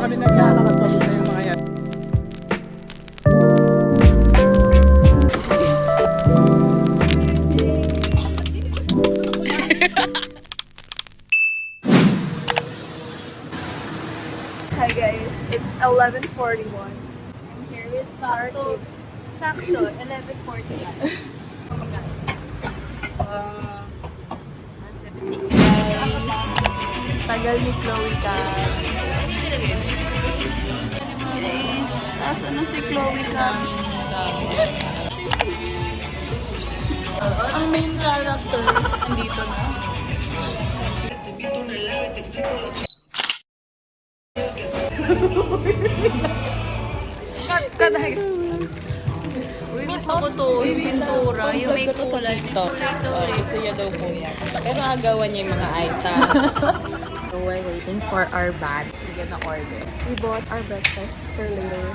dami naghahanap pa na yung mga yan. Hi guys, it's 11:41. I'm here with Sakto. Sakto, 11:40. Tagal ni Chloe ka. Guys, asa na si Chloe ka? Ang main character, andito na. Kadahig. Uy, gusto ko to. Yung pintura. Yung may kulay. Gusto niya daw po yan. Pero agawan niya yung mga item. So we're waiting for our bag. Bigyan na order. We bought our breakfast for later.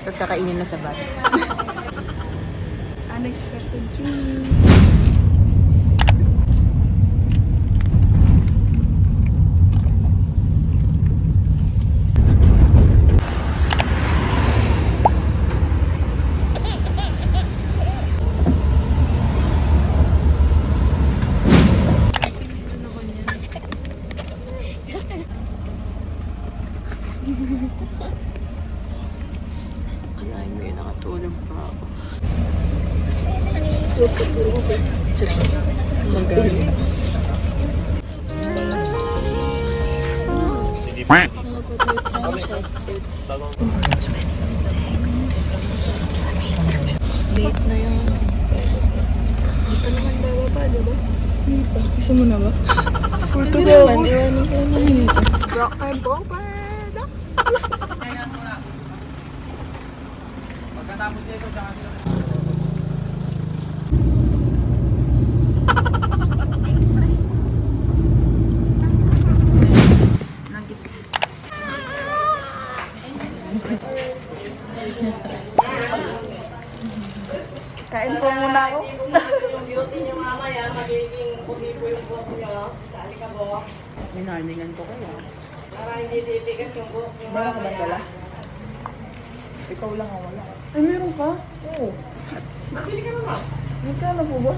Tapos kakainin na sa bag. Unexpected dream. Kalahin mo yun, nakatulog pa ako. Magaling. Late na yun. Hindi pa naman bababa, diba? Hindi pa. Gusto mo na ba? Purto naman, iwanin ko na dito. Rock and bumper! Pagkatapos nito, saka sila. Nuggets. Kain po muna ako. Minarningan ko kaya. Wala ka bang dala? Ikaw lang ang wala. Ay, meron ka? Oo. Bili ka naman. Magkano po ba?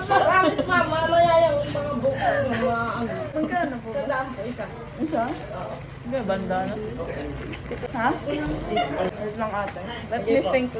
Promise ma, mamaya yung mga buko ng mga ano. Magkano po ba? Tandaan po isa. Isa? Hindi, banda na. Ha? Wait lang ate. Let me think.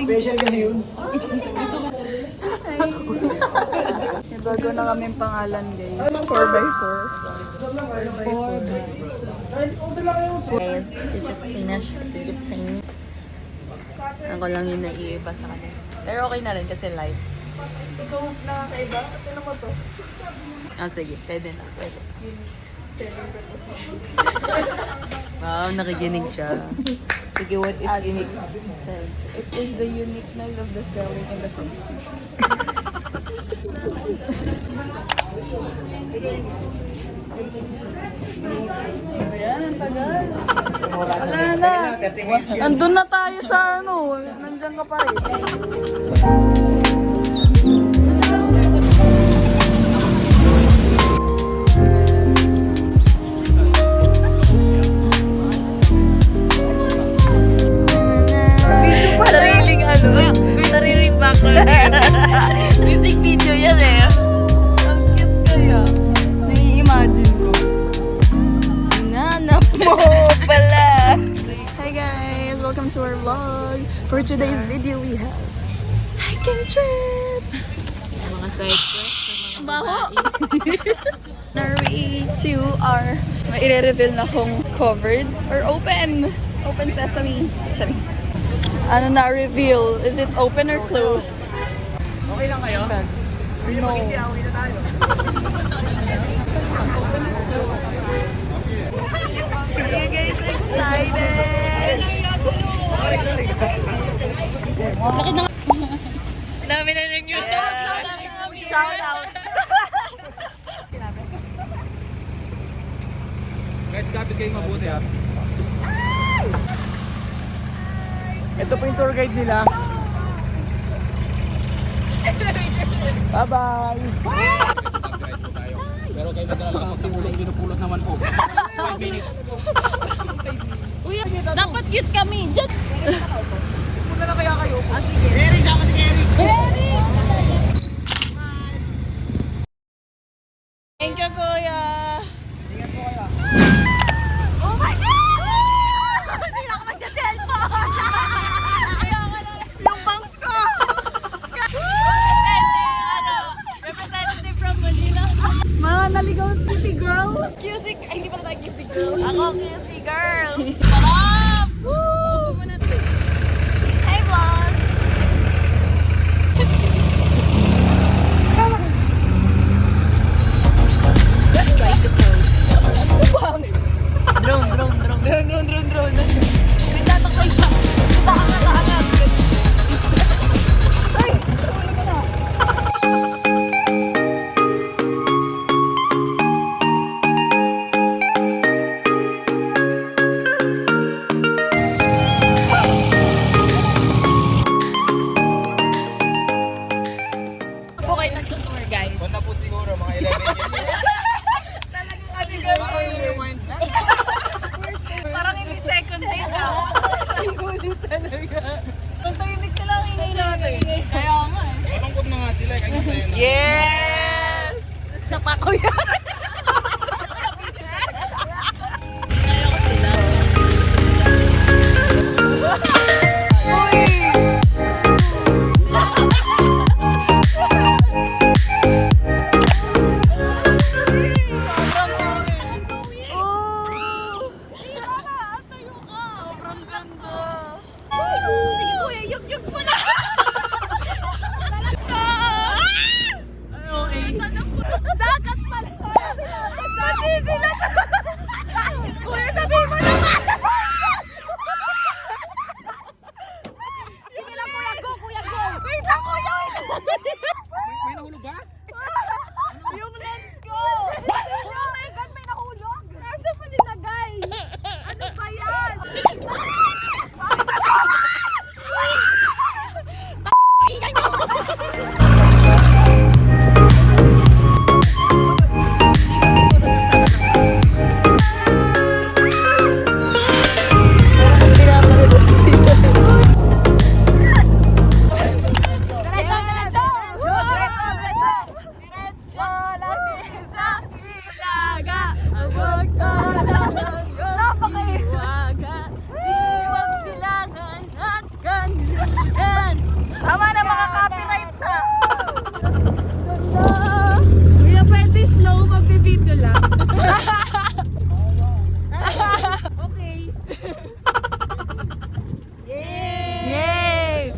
Special kasi yun. May bago na kaming pangalan guys. 4x4. Guys, we just finished eating. Ako lang yung naiiba sa kasi. Pero okay na rin kasi light. Ikaw nakakaiba? Ito mo to. Ah, sige. Pwede na. Pwede. Wow, nakikinig siya. Sige, what is unique? It is the uniqueness of the selling and the composition. Ayan, ang tagal. Wala na. Nandun na tayo sa ano. Nandyan ka pa rin. Sariling ano? Sariling background. Music video yan eh. Ang cute kaya. Nai-imagine ko. Nanap mo pala. Hi guys! Welcome to our vlog. For today's video, we have hiking trip! Mga side quest ng mga Baho! babae. Narrate to our i-reveal na kung covered or open. Open sesame. Sorry. Ano na reveal? Is it open or closed? Okay lang kayo? No. Hindi, away na tayo. Are you guys excited? Shout out. Guys, kapit kayo mabuti ha. Ito po yung tour guide nila. Bye-bye! Pero kayo naglalakang magtulong, pinupulot naman po. 5 minutes. Uy, dapat cute kami. Punta na kaya kayo? Ah, sige. Gary, sama si Gary! Thank you, kuya. Ingat po kayo. Oh my God! Hindi na ako magka-cellphone! Yung bangs ko! Representative from Manila. Mga naligaw city girl. QC, ay hindi pala tayo QC girl. Ako QC girl. Sarap! Woo! Hey vlog! Drone. Wait, tatakbo isa. Taangat. Ako kayo nag-tour, guys. Punta po siguro mga 11 years. Parang rewind na. Parang hindi second date ah. Ay, gulit talaga. Ang tahimik na lang ingay natin. Kaya nga eh. Malungkot na nga sila, kanya sa'yo na. Yes! Sa pako yan. Kaya ko sila. Uy! Sobrang ganda. Sige kuya, yug-yug mo na. Dagat pala. Dati sila. Kuya, sabihin mo naman. Sige lang kuya, go kuya, go. Wait lang kuya, May nahulog ba? Yung lens ko. Oh my God, may nahulog. Nasa pa nilagay. Ano ba yan? Tama na, mga copyright na. Kuya, pwede slow magbibideo lang. Okay. Yay!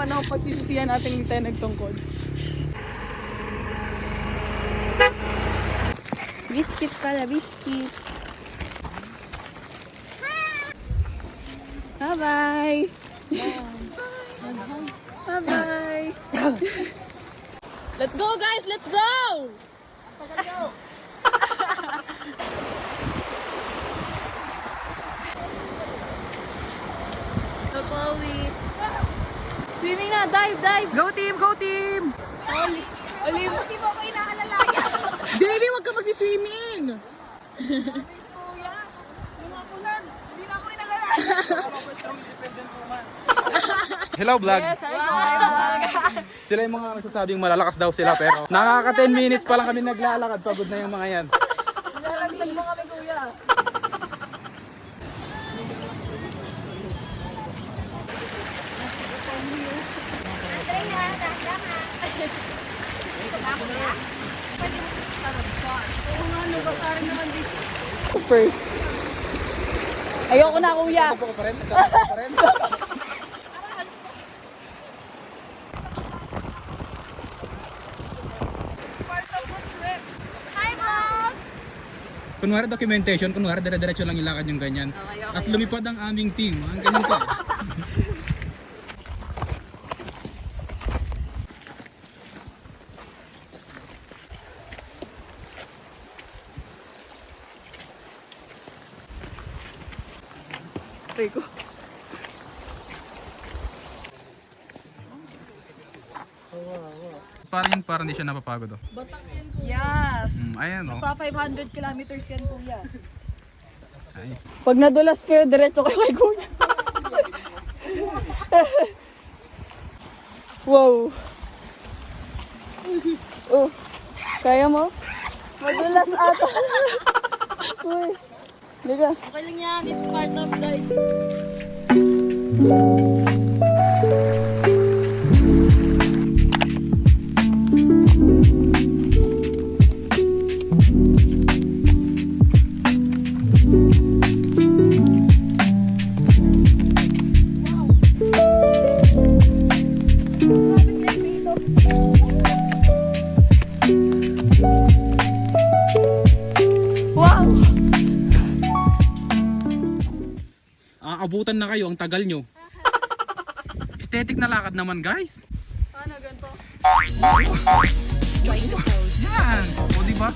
panahon pagsisisihan natin hindi tayo nagtungkod. Biscuit pala, biscuit. Bye-bye. Bye-bye. Let's go guys! Let's go! Go Chloe! Swimming na! Dive! Dive! Go team! Go team! Olive! Hindi mo ako inaalalaya! JB, wag ka mag-swimming! Hello vlog. Sila yung mga nagsasabing malalakas daw sila pero nakaka 10 minutes pa lang kami naglalakad, pagod na yung mga yan. Nalagdag mo kami kuya! First. Ayoko na kuya. Ako pa rin, pa rin. Kunwari documentation, kunwari dire-diretso lang ilakad yung ganyan. At lumipad ang aming team. Ang ganyan pa. Rico. Parang hindi siya napapagod oh. Yes. Ayan oh. Pa 500 kilometers yan kuya. Ay. Pag nadulas kayo, diretso kayo kay kuya. Wow. Oh. Kaya mo? Madulas ata. Uy. Liga. Okay lang yan. It's part of life. Wow. Aabutan na kayo, ang tagal nyo. Aesthetic na lakad naman guys. Paano ganito? Yan. O diba?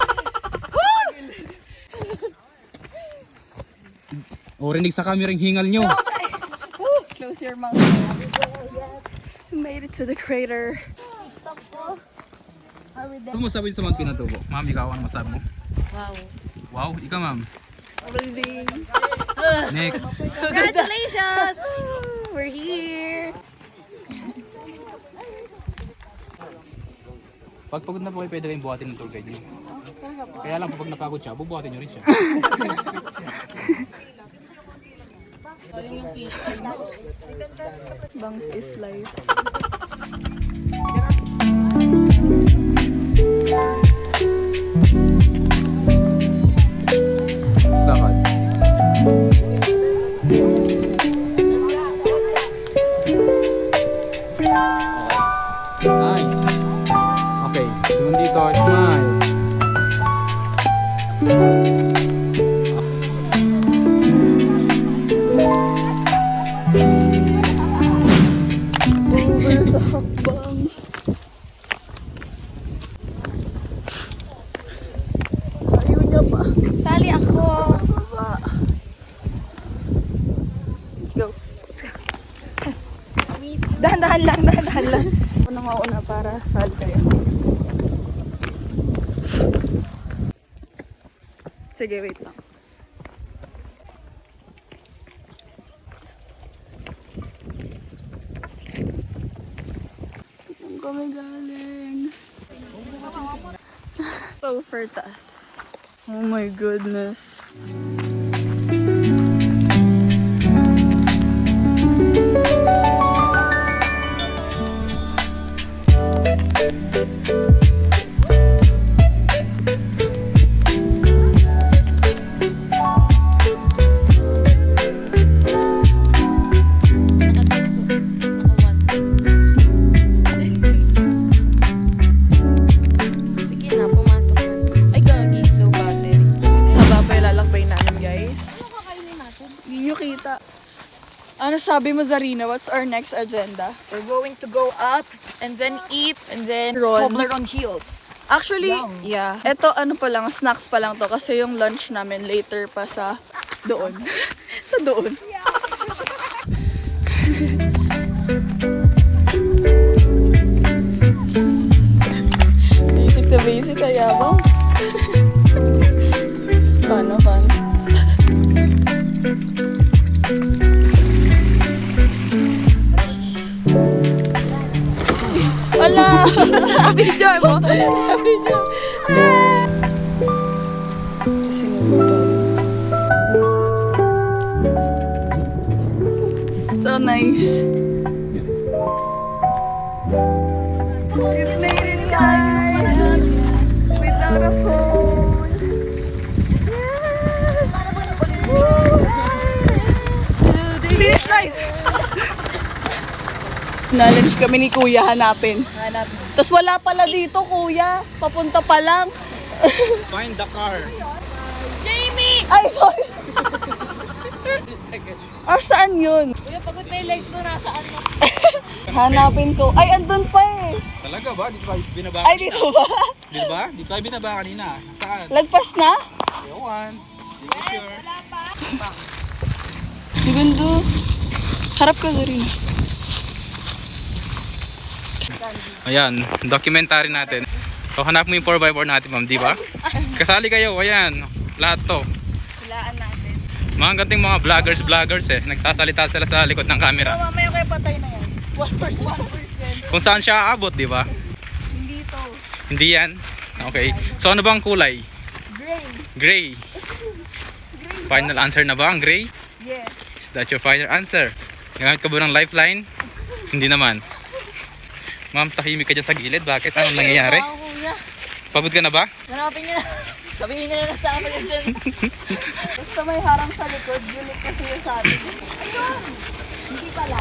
O rinig sa camera yung hingal nyo. Close your mouth. We made it to the crater. Ano masabi sa mga pinatubo? Ma'am, ikaw ano masabi mo? Wow. Wow, ikaw ma'am. Amazing. Next. Congratulations! We're here! Pag pagod na po kayo, pwede kayong buhatin ng tour guide nyo. Kaya lang pag napagod siya, bubuhatin nyo rin siya. Bangs is life. Lakad. Nice. Okay, yung dito, smile. Over sa hakbang. Ayaw niya pa. Sali ako! Sa baba. Let's go. Let's go. Dahan-dahan lang, dahan-dahan lang. Ako na mauna para sali kayo. Sige, wait lang. Saan kami galing? So fertas. Oh my goodness. Nakatakso. Naka 1. Ano sabi mo, Zarina? What's our next agenda? We're going to go up and then eat and then Ron. Toblerone heels. Actually, yeah. Ito ano pa lang, snacks pa lang to kasi yung lunch namin later pa sa doon. Sa doon. Basic na basic, kaya ba? Paano? Wala! Video mo? Video. So nice. We've made it, guys! Without a phone. Yes! Woo! Finish line! Na-lunch kami ni Kuya hanapin. Tapos wala pala dito, Kuya. Papunta pa lang. Find the car. Jamie! Ay, sorry. Saan yun? Kuya, pagod na yung legs ko, nasaan na? Hanapin ko. Ay, andun pa eh. Talaga ba? Dito tayo binaba Ay, dito ba? Dito ba? Dito tayo binaba kanina. Saan? Lagpas na? Ewan. Dito sure. Ang ganda. Harap ka, Zarina. Ayan, documentary natin. So hanap mo yung 4x4 natin, ma'am, di ba? Kasali kayo, ayan. Lahat to. Hulaan natin. Mga ganting mga vloggers eh. Nagsasalita sila sa likod ng camera. Mamaya kayo patay na yan. 1%. Kung saan siya aabot, di ba? Hindi to. Hindi yan? Okay. So ano bang kulay? Gray. Gray. Final answer na ba ang gray? Yes. Is that your final answer? Gamit ka ba ng lifeline? Hindi naman. Ma'am, tahimik ka dyan sa gilid. Bakit? Anong nangyayari? Kuya. Pagod ka na ba? Hanapin niyo na. Sabihin niyo na sa akin dyan. Basta may harang sa likod. Unique kasi yung sa atin. Ayun! Hindi pala.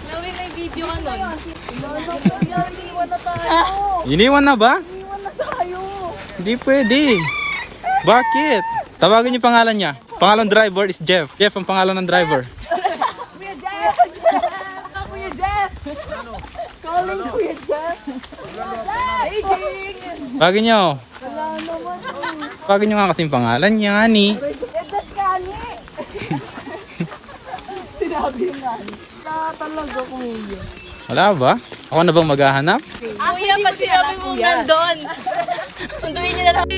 Nawi, may video ka nun. Iniwan na tayo. Iniwan na ba? Iniwan na tayo. Hindi pwede. Bakit? Tawagin niyo pangalan niya. Pangalan driver is Jeff. Jeff ang pangalan ng driver. Kuya Jeff! Kuya Jeff! Calling Kuya Jeff! Hey, Jing! Tawagin niyo. Wala naman. Tawagin niyo nga kasing pangalan niya, ni. Edas kani! Sinabi nga. Wala talaga, Kuya. Wala ba? Ako na bang maghahanap? Kuya, pag sinabi mo nandun, sunduin niyo na lang.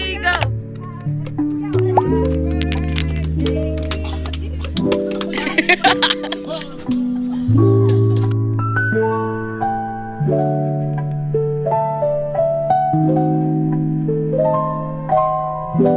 Go!